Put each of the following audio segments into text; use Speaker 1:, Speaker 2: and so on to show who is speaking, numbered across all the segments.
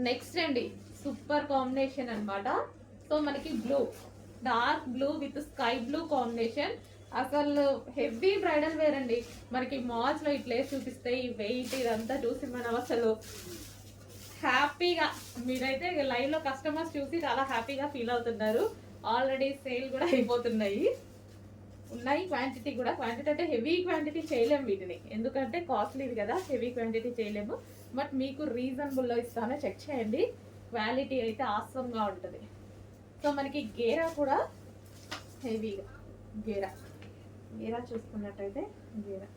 Speaker 1: Next అండి super combination అన్నమాట. So మనకి blue, dark blue with sky blue combination. అసలు హెవీ బ్రైడల్ వేర్ అండి. మనకి మాల్స్ లో ఇట్లా చూపిస్తే ఈ వెయిట్ ఇదంతా చూసి మనం అసలు హ్యాపీగా, మీరైతే లైవ్ లో కస్టమర్స్ చూసి చాలా హ్యాపీగా ఫీల్ అవుతున్నారు. ఆల్రెడీ సేల్ కూడా అయిపోతున్నాయి. ఉన్నాయి క్వాంటిటీ కూడా. క్వాంటిటీ అంటే హెవీ క్వాంటిటీ చేయలేము వీటిని, ఎందుకంటే కాస్ట్లీది కదా, హెవీ క్వాంటిటీ చేయలేము. బట్ మీకు రీజనబుల్లో ఇస్తానో చెక్ చేయండి. క్వాలిటీ అయితే ఆసంగా ఉంటుంది. సో మనకి గేరా కూడా హెవీగా, గేరా గేరా చూసుకున్నట్టయితే గేరా,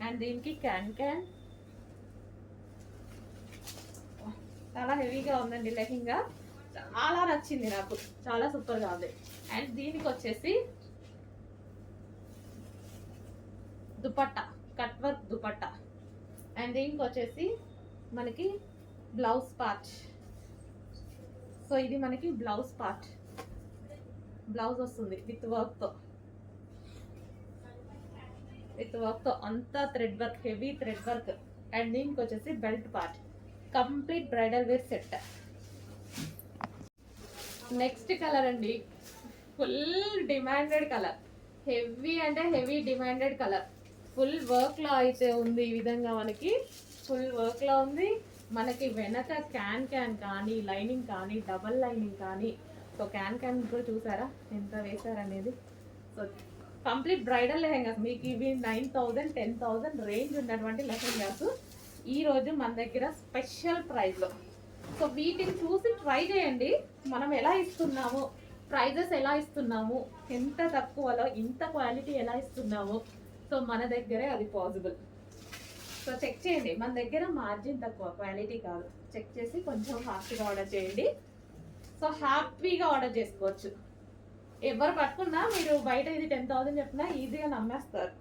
Speaker 1: అండ్ దీనికి క్యాన్ క్యాన్ చాలా హెవీగా ఉందండి. లెహంగా చాలా నచ్చింది నాకు, చాలా సూపర్గా ఉంది. అండ్ దీనికి వచ్చేసి dupatta, cut work dupatta. And దీనికి వచ్చేసి మనకి బ్లౌజ్ పార్ట్. సో ఇది మనకి బ్లౌజ్ పార్ట్, బ్లౌజ్ వస్తుంది విత్ వర్క్తో, అంతా thread work, heavy thread work. And దీనికి వచ్చేసి belt part, complete bridal wear set. Next colour అండి, ఫుల్ డిమాండెడ్ కలర్, హెవీ అంటే హెవీ డిమాండెడ్ కలర్. ఫుల్ వర్క్లో అయితే ఉంది. ఈ విధంగా మనకి ఫుల్ వర్క్లో ఉంది. మనకి వెనక క్యాన్ క్యాన్ కానీ, లైనింగ్ కానీ, డబల్ లైనింగ్ కానీ. సో క్యాన్ క్యాన్ కూడా చూసారా ఎంత వేసారనేది. సో కంప్లీట్ బ్రైడల్ లెహెంగాస్ మీకు ఇవి 9,000 10,000 రేంజ్ ఉన్నటువంటి లెహెంగాస్ ఈరోజు మన దగ్గర స్పెషల్ ప్రైస్లో. సో వీటిని చూసి ట్రై చేయండి, మనం ఎలా ఇస్తున్నాము, ప్రైజెస్ ఎలా ఇస్తున్నాము, ఎంత తక్కువలో ఇంత క్వాలిటీ ఎలా ఇస్తున్నాము. సో మన దగ్గరే అది పాసిబుల్. సో చెక్ చేయండి, మన దగ్గర మార్జిన్ తక్కువ, క్వాలిటీ కాదు. చెక్ చేసి కొంచెం ఫాస్ట్గా ఆర్డర్ చేయండి. సో హ్యాపీగా ఆర్డర్ చేసుకోవచ్చు. ఎవరు పట్టుకున్నా మీరు బయట ఇది 10,000 చెప్పినా ఈజీగా నమ్మేస్తారు.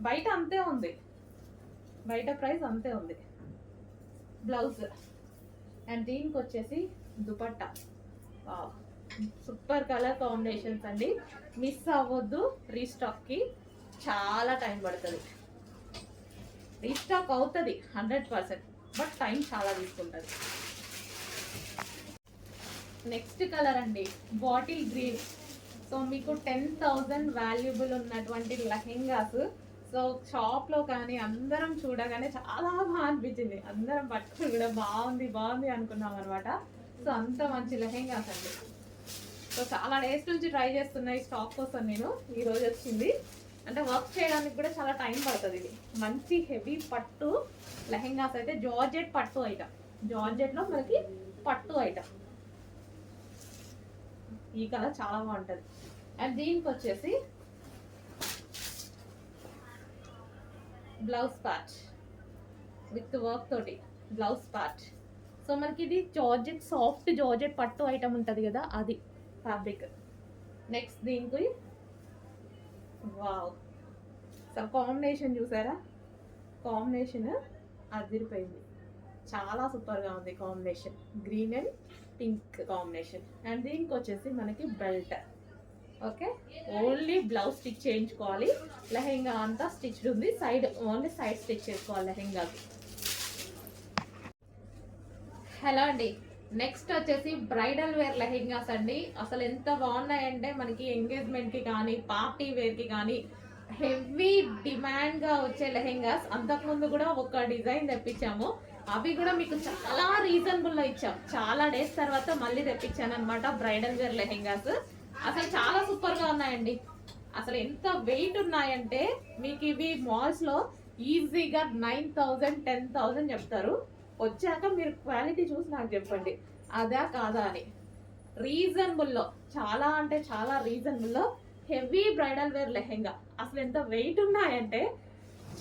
Speaker 1: బయట అంతే ఉంది, బయట ప్రైస్ అంతే ఉంది. బ్లౌజ్ అండ్ దీనికి వచ్చేసి దుపట్టా. సూపర్ కలర్ కాంబినేషన్స్ అండి, మిస్ అవ్వద్దు. రీస్టాక్కి చాలా టైం పడుతుంది. రీస్టాక్ అవుతుంది 100%, బట్ టైం చాలా తీసుకుంటుంది. నెక్స్ట్ కలర్ అండి బాటిల్ గ్రీన్. సో మీకు 10,000 వాల్యుబుల్ ఉన్నటువంటి లెహెంగాస్. సో షాప్లో కానీ అందరం చూడగానే చాలా బాగా అనిపించింది, అందరం పట్టుకుని కూడా బాగుంది బాగుంది అనుకున్నాం అనమాట. సో అంత మంచి లెహెంగాస్ అండి. సో చాలా డేస్ నుంచి ట్రై చేస్తున్నాయి స్టాక్ కోసం. నేను ఈరోజు వచ్చింది, అంటే వర్క్ చేయడానికి కూడా చాలా టైం పడుతుంది. ఇది మంచి హెవీ పట్టు లెహెంగాస్ అయితే, జార్జెట్ పట్టు ఐటమ్, జార్జెట్లో మనకి పట్టు ఐటమ్. ఈ కలర్ చాలా బాగుంటుంది. అండ్ దీనికి వచ్చేసి బ్లౌజ్ పార్ట్ విత్ వర్క్ తోటి బ్లౌజ్ పార్ట్. సో మనకి ఇది జార్జెట్, సాఫ్ట్ జార్జెట్ పట్టు ఐటమ్ ఉంటుంది కదా, అది ఫ్యాబ్రిక్. నెక్స్ట్ దీనికి వావ్, సో కాంబినేషన్ చూసారా, కాంబినేషన్ అదిరిపోయింది, చాలా సూపర్గా ఉంది combination. Green and pink combination. And దీనికి వచ్చేసి మనకి belt. Okay, only blouse stitch చేయించుకోవాలి, లెహెంగా అంతా స్టిచ్డ్ ఉంది. సైడ్ ఓన్లీ సైడ్ స్టిచ్ చేసుకోవాలి లెహెంగాకి. హలో అండి, నెక్స్ట్ వచ్చేసి బ్రైడల్ వేర్ లెహెంగాస్ అండి. అసలు ఎంత బాగున్నాయంటే మనకి ఎంగేజ్మెంట్కి కానీ, పార్టీ వేర్కి కానీ హెవీ డిమాండ్గా వచ్చే లెహెంగాస్. అంతకుముందు కూడా ఒక డిజైన్ తెప్పించాము, అవి కూడా మీకు చాలా రీజనబుల్లో ఇచ్చాం. చాలా డేస్ తర్వాత మళ్ళీ తెప్పించాను అనమాట బ్రైడల్ వేర్ లెహెంగాస్. అసలు చాలా సూపర్గా ఉన్నాయండి. అసలు ఎంత వెయిట్ ఉన్నాయంటే మీకు ఇవి మాల్స్లో ఈజీగా 9,000 10,000 చెప్తారు. వచ్చాక మీరు క్వాలిటీ చూసి నాకు చెప్పండి అదా కాదా అని. రీజనబుల్లో, చాలా అంటే చాలా రీజనబుల్లో హెవీ బ్రైడల్ వేర్ లెహెంగా. అసలు ఎంత వెయిట్ ఉన్నాయంటే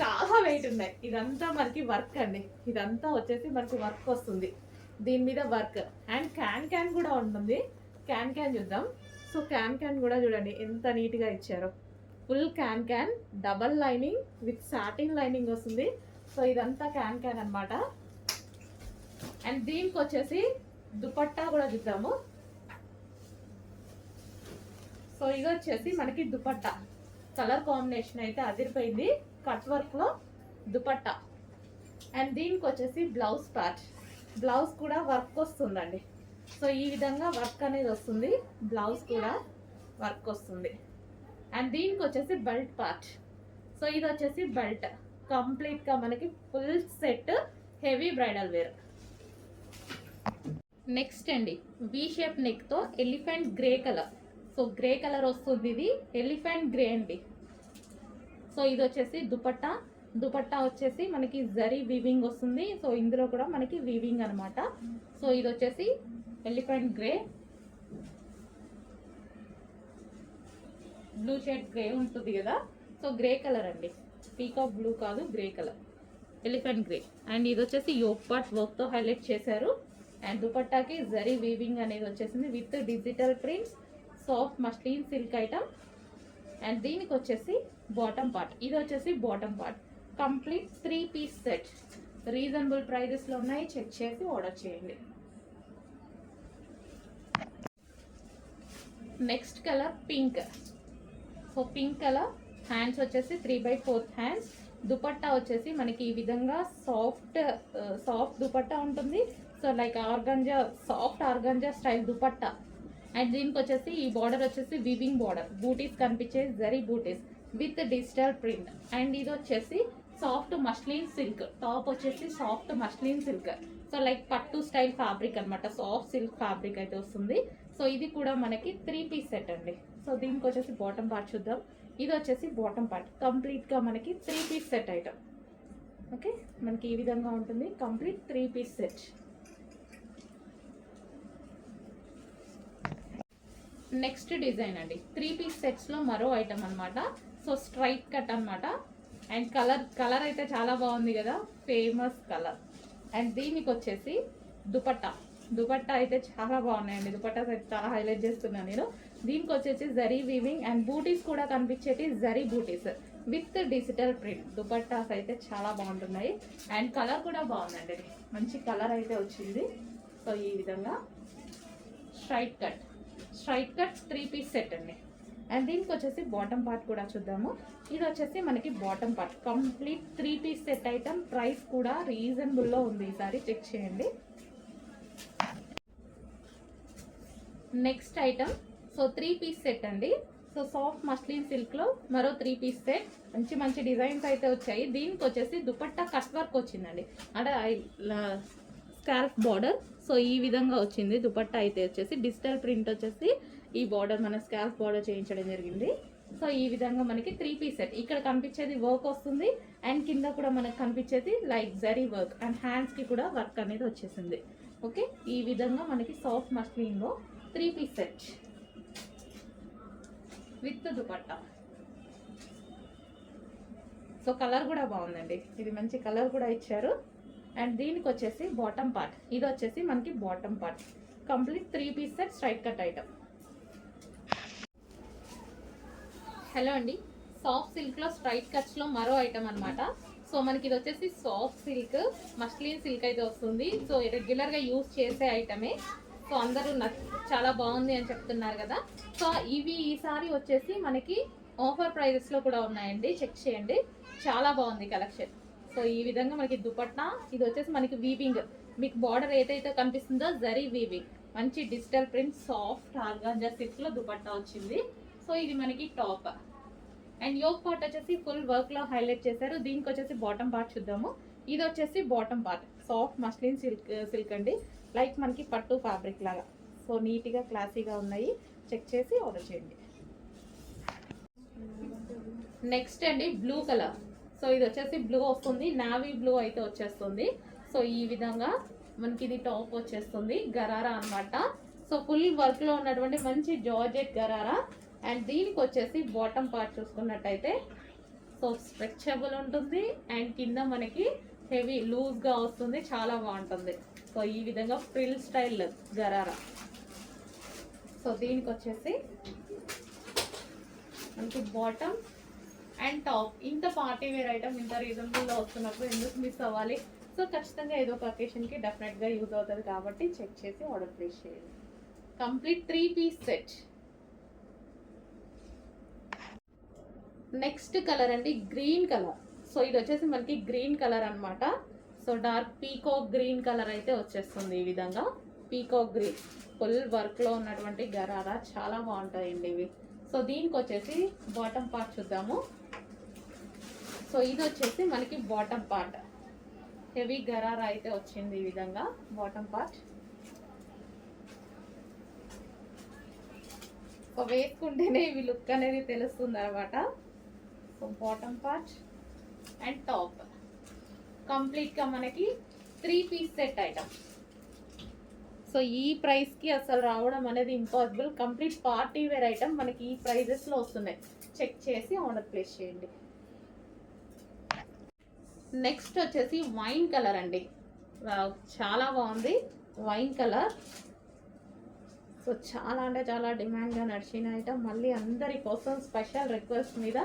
Speaker 1: చాలా వెయిట్ ఉన్నాయి. ఇదంతా మనకి వర్క్ అండి, ఇదంతా వచ్చేసి మనకి వర్క్ వస్తుంది దీని మీద వర్క్. అండ్ క్యాన్ క్యాన్ కూడా ఉంటుంది. క్యాన్ క్యాన్ చూద్దాం. సో క్యాన్ క్యాన్ కూడా చూడండి ఎంత నీట్గా ఇచ్చారో. Full can can, double lining with satin lining వస్తుంది. సో ఇదంతా క్యాన్ క్యాన్ అనమాట. అండ్ దీనికి వచ్చేసి దుపట్టా కూడా చూద్దాము. సో ఇది వచ్చేసి మనకి దుపట్టా, కలర్ కాంబినేషన్ అయితే అదిరిపోయింది. కట్ వర్క్ లో దుపట్టా. అండ్ దీనికి వచ్చేసి బ్లౌజ్ పార్ట్, బ్లౌజ్ కూడా వర్క్ వస్తుందండి. సో ఈ విధంగా వర్క్ అనేది వస్తుంది, బ్లౌజ్ కూడా వర్క్ వస్తుంది. అండ్ దీనికి వచ్చేసి బెల్ట్ పార్ట్. సో ఇది వచ్చేసి బెల్ట్, కంప్లీట్గా మనకి full set heavy bridal wear. Next అండి వి షేప్ నెక్తో elephant grey colour. So grey colour వస్తుంది, ఇది ఎలిఫెంట్ గ్రే అండి. సో ఇది వచ్చేసి దుపట్టా, దుపట్టా వచ్చేసి మనకి జరీ వీవింగ్ వస్తుంది. సో ఇందులో కూడా మనకి వీవింగ్ అనమాట. సో ఇది వచ్చేసి elephant grey, blue shade grey ఉంటుంది కదా, సో గ్రే కలర్ అండి, పీకాక్ బ్లూ కాదు, grey colour, elephant grey. And ఇది వచ్చేసి యోక్ పార్ట్ వర్క్తో హైలైట్ చేశారు. అండ్ దుపట్టాకి జరీ వీవింగ్ అనేది వచ్చేసింది with digital prints, soft muslin silk item. And దీనికి వచ్చేసి బాటమ్ పార్ట్, ఇది వచ్చేసి bottom part, complete 3 piece set. Reasonable ప్రైజెస్లో ఉన్నాయి, చెక్ చేసి ఆర్డర్ చేయండి. Next colour pink. So pink colour, hands వచ్చేసి 3/4 హ్యాండ్స్. దుపట్టా వచ్చేసి మనకి ఈ విధంగా సాఫ్ట్ దుపట్టా ఉంటుంది. So like organza, soft organza style dupatta. And దీనికి వచ్చేసి ఈ బార్డర్ వచ్చేసి వీవింగ్ బార్డర్, బూటీస్ కనిపించే జరీ బూటీస్ విత్ డిజిటల్ ప్రింట్. అండ్ ఇది వచ్చేసి సాఫ్ట్ మస్లిన్ సిల్క్, టాప్ వచ్చేసి soft muslin silk. So like పట్టు స్టైల్ ఫ్యాబ్రిక్ అనమాట, సాఫ్ట్ సిల్క్ ఫ్యాబ్రిక్ అయితే వస్తుంది. సో ఇది కూడా మనకి 3 పీస్ సెట్ అండి. సో దీనికి వచ్చేసి బాటమ్ పార్ట్ చూద్దాం. ఇది వచ్చేసి బాటమ్ పార్ట్, కంప్లీట్గా మనకి 3 పీస్ సెట్ ఐటమ్. ఓకే, మనకి ఈ విధంగా ఉంటుంది, complete 3 piece set. Next design అండి, 3 పీస్ సెట్స్లో మరో ఐటమ్ అనమాట. సో స్ట్రైట్ కట్ అనమాట. అండ్ కలర్ అయితే చాలా బాగుంది కదా, ఫేమస్ కలర్. అండ్ దీనికి వచ్చేసి దుపట్టా అయితే చాలా బాగున్నాయండి, దుపట్టాస్ అయితే చాలా హైలైట్ చేస్తున్నాను నేను. దీనికి వచ్చేసి జరీ వీవింగ్ అండ్ బూటీస్ కూడా కనిపించేటి జరీ బూటీస్ విత్ డిజిటల్ ప్రింట్. దుపట్టాస్ అయితే చాలా బాగుంటున్నాయి. అండ్ కలర్ కూడా బాగుందండి, మంచి కలర్ అయితే వచ్చింది. సో ఈ విధంగా స్ట్రైట్ కట్ 3 పీస్ సెట్ అండి. అండ్ దీనికి వచ్చేసి బాటమ్ పార్ట్ కూడా చూద్దాము. ఇది వచ్చేసి మనకి bottom part, complete 3 piece set item. Price కూడా రీజనబుల్లో ఉంది, ఈసారి చెక్ చేయండి. Next item, so 3 piece set అండి. సో సాఫ్ట్ మస్లిన్ సిల్క్లో మరో 3 పీస్ సెట్, మంచి డిజైన్స్ అయితే వచ్చాయి. దీనికి వచ్చేసి దుపట్టా కట్ వర్క్ వచ్చిందండి, అంటే స్కాల్ప్ బార్డర్. సో ఈ విధంగా వచ్చింది దుపట్టా అయితే వచ్చేసి డిజిటల్ ప్రింట్ వచ్చేసి ఈ బార్డర్ మన స్కాల్ప్ బార్డర్ చేయించడం జరిగింది. సో ఈ విధంగా మనకి 3 పీస్ సెట్. ఇక్కడ కనిపించేది వర్క్ వస్తుంది అండ్ కింద కూడా మనకు కనిపించేది లైక్ జరీ వర్క్ అండ్ హ్యాండ్స్కి కూడా వర్క్ అనేది వచ్చేసింది. ఓకే, ఈ విధంగా మనకి సాఫ్ట్ మస్లిన్లో 3 piece set with dupatta. So colour కూడా బాగుందండి, ఇది మంచి కలర్ కూడా ఇచ్చారు. అండ్ దీనికి వచ్చేసి బాటమ్ పార్ట్, ఇది వచ్చేసి మనకి bottom part, complete 3 piece set straight cut item. Hello అండి, సాఫ్ట్ సిల్క్లో స్ట్రైట్ కట్స్లో మరో ఐటమ్ అనమాట. సో మనకి ఇది వచ్చేసి సాఫ్ట్ సిల్క్ మస్లిన్ సిల్క్ అయితే వస్తుంది. సో రెగ్యులర్గా యూజ్ చేసే ఐటమే. సో అందరూ చాలా బాగుంది అని చెప్తున్నారు కదా. సో ఇవి ఈసారి వచ్చేసి మనకి ఆఫర్ ప్రైజెస్లో కూడా ఉన్నాయండి, చెక్ చేయండి, చాలా బాగుంది కలెక్షన్. సో ఈ విధంగా మనకి దుపట్టా, ఇది వచ్చేసి మనకి వీవింగ్, మీకు బార్డర్ ఏదైతే కనిపిస్తుందో జరీ వీవింగ్, మంచి డిజిటల్ ప్రింట్ సాఫ్ట్ ఆర్గాంజా సిల్క్లో దుపట్టా వచ్చింది. సో ఇది మనకి టాప్. అండ్ యోక్ పార్ట్ వచ్చేసి ఫుల్ వర్క్లో హైలైట్ చేశారు. దీనికి వచ్చేసి బాటమ్ పార్ట్ చూద్దాము. ఇది వచ్చేసి bottom part, soft muslin silk అండి, లైక్ మనకి పట్టు ఫ్యాబ్రిక్ లాగా. సో నీట్గా క్లాసీగా ఉన్నాయి, చెక్ చేసి ఆర్డర్ చేయండి. నెక్స్ట్ అండి బ్లూ కలర్. సో ఇది వచ్చేసి బ్లూ వస్తుంది, నావీ బ్లూ అయితే వచ్చేస్తుంది. సో ఈ విధంగా మనకి ఇది టాప్ వచ్చేస్తుంది, గరారా అనమాట. సో ఫుల్ వర్క్లో ఉన్నటువంటి మంచి జార్జెట్ గరారా. అండ్ దీనికి వచ్చేసి బాటమ్ పార్ట్ చూసుకున్నట్టయితే సో స్ట్రెచబుల్ ఉంటుంది అండ్ కింద మనకి హెవీ లూజ్గా వస్తుంది, చాలా బాగుంటుంది. సో ఈ విధంగా ఫ్రిల్ స్టైల్ గరారా. సో దీనికి వచ్చేసి మనకి బాటమ్ అండ్ టాప్. ఇంత పార్టీ వేర్ ఐటమ్ ఇంత రీజనబుల్లో వస్తున్నప్పుడు ఎందుకు మిస్ అవ్వాలి? సో ఖచ్చితంగా ఏదో ఒక అకేషన్కి డెఫినెట్గా యూజ్ అవుతుంది కాబట్టి చెక్ చేసి ఆర్డర్ ప్లేస్ చేయండి. Complete 3 piece set. Next colour అండి గ్రీన్ కలర్. సో ఇది వచ్చేసి మనకి గ్రీన్ కలర్ అనమాట. So dark peacock green colour అయితే వచ్చేస్తుంది ఈ విధంగా. పీకాక్ గ్రీన్ ఫుల్ వర్క్లో ఉన్నటువంటి గరారా చాలా బాగుంటాయండి ఇవి. సో దీనికి వచ్చేసి బాటమ్ పార్ట్ చూద్దాము. సో ఇది వచ్చేసి మనకి బాటమ్ పార్ట్, హెవీ గరారా అయితే వచ్చింది ఈ విధంగా బాటమ్ పార్ట్. సో వేసుకుంటేనే ఇవి లుక్ అనేది తెలుస్తుంది అనమాట. So bottom part and top కంప్లీట్గా మనకి 3 పీస్ సెట్ ఐటమ్. సో ఈ ప్రైస్కి అసలు రావడం అనేది impossible. Complete party wear item మనకి ఈ ప్రైజెస్లో వస్తున్నాయి. చెక్ చేసి ఆర్డర్ ప్లేస్ చేయండి. నెక్స్ట్ వచ్చేసి వైన్ కలర్ అండి. చాలా బాగుంది వైన్ కలర్. సో చాలా అంటే చాలా డిమాండ్గా నడిచిన ఐటమ్. మళ్ళీ అందరి కోసం స్పెషల్ రిక్వెస్ట్ మీద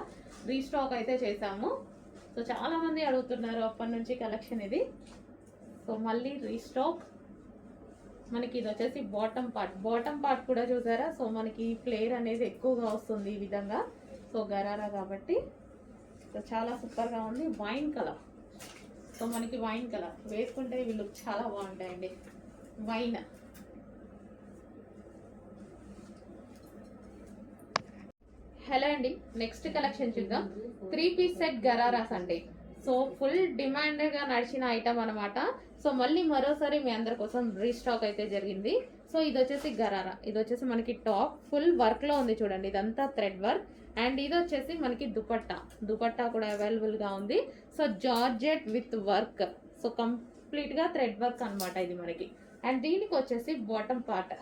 Speaker 1: రీస్టాక్ అయితే చేశాము. సో చాలామంది అడుగుతున్నారు అప్పటి నుంచి కలెక్షన్ ఇది. సో మళ్ళీ రీస్టాక్. మనకి ఇది వచ్చేసి బాటమ్ పార్ట్ కూడా చూసారా. సో మనకి ఫ్లేర్ అనేది ఎక్కువగా వస్తుంది ఈ విధంగా. సో గరారా కాబట్టి సో చాలా సూపర్గా ఉంది. Wine colour. సో మనకి వైన్ కలర్ వేసుకుంటే ఇవి లుక్ చాలా బాగుంటాయండి. వైన్. హలో అండి, నెక్స్ట్ కలెక్షన్ చూద్దాం. 3 పీస్ సెట్ గరారాస్ అండి. సో ఫుల్ డిమాండ్గా నడిచిన ఐటమ్ అనమాట. సో మళ్ళీ మరోసారి మీ అందరి కోసం రీస్టాక్ అయితే జరిగింది. సో ఇది వచ్చేసి గరారా. ఇది వచ్చేసి మనకి టాప్ ఫుల్ వర్క్లో ఉంది చూడండి. ఇదంతా థ్రెడ్ వర్క్. అండ్ ఇది వచ్చేసి మనకి దుపట్టా కూడా అవైలబుల్గా ఉంది. So georgette with work. So కంప్లీట్గా థ్రెడ్ వర్క్ అనమాట ఇది మనకి. అండ్ దీనికి వచ్చేసి బాటమ్ పార్ట్.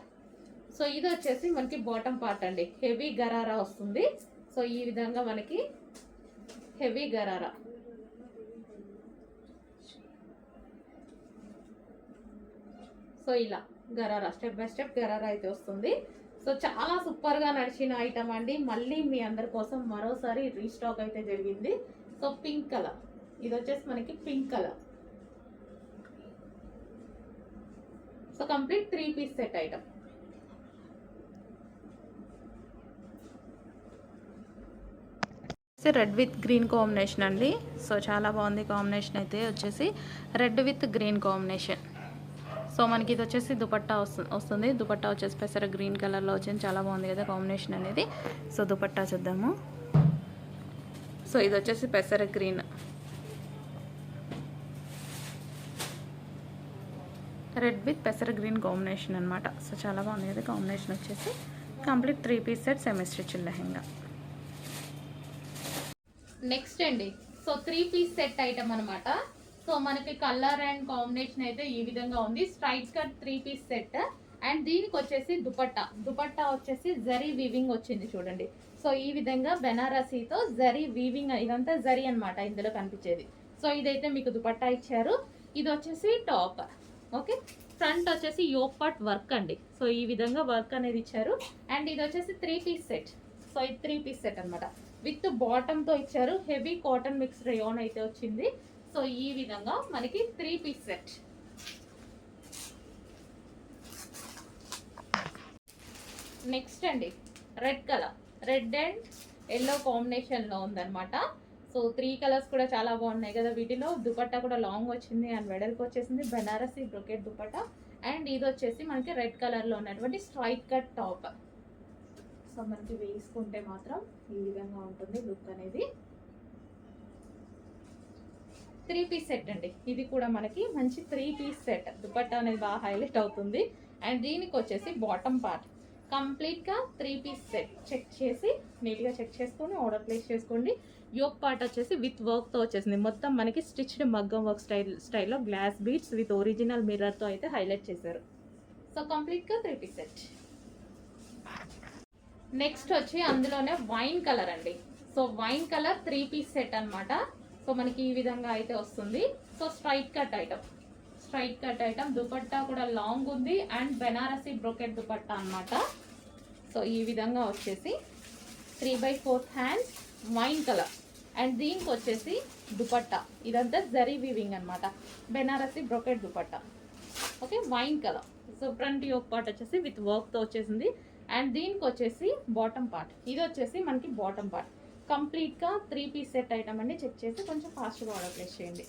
Speaker 1: సో ఇది వచ్చేసి మనకి బాటమ్ పార్ట్ అండి. హెవీ గరారా వస్తుంది. సో ఈ విధంగా మనకి హెవీ గరారా. సో ఇలా gharara step by step gharara అయితే వస్తుంది. సో చాలా సూపర్గా నడిచిన ఐటమ్ అండి. మళ్ళీ మీ అందరి కోసం మరోసారి రీస్టాక్ అయితే జరిగింది. So pink colour. ఇది వచ్చేసి మనకి pink colour. So complete 3 piece set item.
Speaker 2: Red with green combination అండి. సో చాలా బాగుంది కాంబినేషన్ అయితే వచ్చేసి red with green combination. So మనకి ఇది వచ్చేసి దుపట్టా వస్తుంది. దుపట్టా వచ్చేసి పెసర గ్రీన్ కలర్లో వచ్చింది. చాలా బాగుంది కదా కాంబినేషన్ అనేది. సో దుపట్టా చూద్దాము. సో ఇది వచ్చేసి పెసర గ్రీన్, రెడ్ విత్ పెసర గ్రీన్ కాంబినేషన్ అనమాట. సో చాలా బాగుంది కదా కాంబినేషన్ వచ్చేసి. Complete 3 piece set semi stitch lehenga.
Speaker 1: Next అండి, సో 3 పీస్ సెట్ ఐటమ్ అనమాట. సో మనకి కలర్ అండ్ కాంబినేషన్ అయితే ఈ విధంగా ఉంది. Straight cut 3 piece set. And దీనికి వచ్చేసి దుపట్టా వచ్చేసి జరీ వీవింగ్ వచ్చింది చూడండి. సో ఈ విధంగా బెనారసీతో జరీ వీవింగ్, ఇదంతా జరీ అనమాట ఇందులో కనిపించేది. సో ఇదైతే మీకు దుపట్టా ఇచ్చారు. ఇది వచ్చేసి టాప్. ఓకే, ఫ్రంట్ వచ్చేసి యోక్ పార్ట్ వర్క్ అండి. సో ఈ విధంగా వర్క్ అనేది ఇచ్చారు. అండ్ ఇది వచ్చేసి 3 పీస్ సెట్. సో ఇది 3 పీస్ సెట్ అనమాట. విత్ బాటమ్తో ఇచ్చారు. హెవీ కాటన్ మిక్స్ రేయాన్ అయితే వచ్చింది. సో ఈ విధంగా మనకి 3 పీస్ సెట్. నెక్స్ట్ అండి, red colour. Red and yellow కాంబినేషన్లో ఉందన్నమాట. సో 3 కలర్స్ కూడా చాలా బాగున్నాయి కదా. వీటిలో దుపట్టా కూడా లాంగ్ వచ్చింది అండ్ వెడల్పు వచ్చేసింది. బెనారసీ బ్రొకెట్ దుపట్టా. అండ్ ఇది వచ్చేసి మనకి రెడ్ కలర్లో ఉన్నటువంటి స్ట్రైట్ కట్ టాప్. సో మనకి వేసుకుంటే మాత్రం ఈ విధంగా ఉంటుంది లుక్ అనేది. 3 పీస్ సెట్ అండి. ఇది కూడా మనకి మంచి 3 పీస్ సెట్. దుపట్టా అనేది బాగా హైలైట్ అవుతుంది. అండ్ దీనికి వచ్చేసి బాటమ్ పార్ట్ కంప్లీట్గా 3 పీస్ సెట్. చెక్ చేసి నీట్గా చెక్ చేసుకొని ఆర్డర్ ప్లేస్ చేసుకోండి. యోక్ పార్ట్ వచ్చేసి విత్ వర్క్తో వచ్చేసింది. మొత్తం మనకి స్టిచ్డ్ మగ్గం వర్క్ స్టైల్లో గ్లాస్ బీడ్స్ విత్ ఒరిజినల్ మిర్రర్తో అయితే హైలైట్ చేశారు. సో కంప్లీట్గా 3 పీస్ సెట్. నెక్స్ట్ వచ్చి అందులోనే వైన్ కలర్ అండి. So wine colour 3 piece set అనమాట. సో మనకి ఈ విధంగా అయితే వస్తుంది. So straight cut item. Dupatta కూడా లాంగ్ ఉంది అండ్ బెనారసీ బ్రొకెట్ దుపట్టా అనమాట. సో ఈ విధంగా వచ్చేసి 3/4 హ్యాండ్స్ వైన్ కలర్. అండ్ దీనికి వచ్చేసి దుపట్టా ఇదంతా జరీ వీవింగ్ అనమాట. Banarasi brocade dupatta. Okay, wine colour. So front yoke part వచ్చేసి విత్ వర్క్తో వచ్చేసింది. అండ్ దీనికి వచ్చేసి బాటమ్ పార్ట్. ఇది వచ్చేసి మనకి బాటమ్ పార్ట్. కంప్లీట్గా 3 పీస్ సెట్ ఐటమ్ అండి. చెక్ చేసి కొంచెం ఫాస్ట్గా ఆర్డర్ ప్లేస్ చేయండి.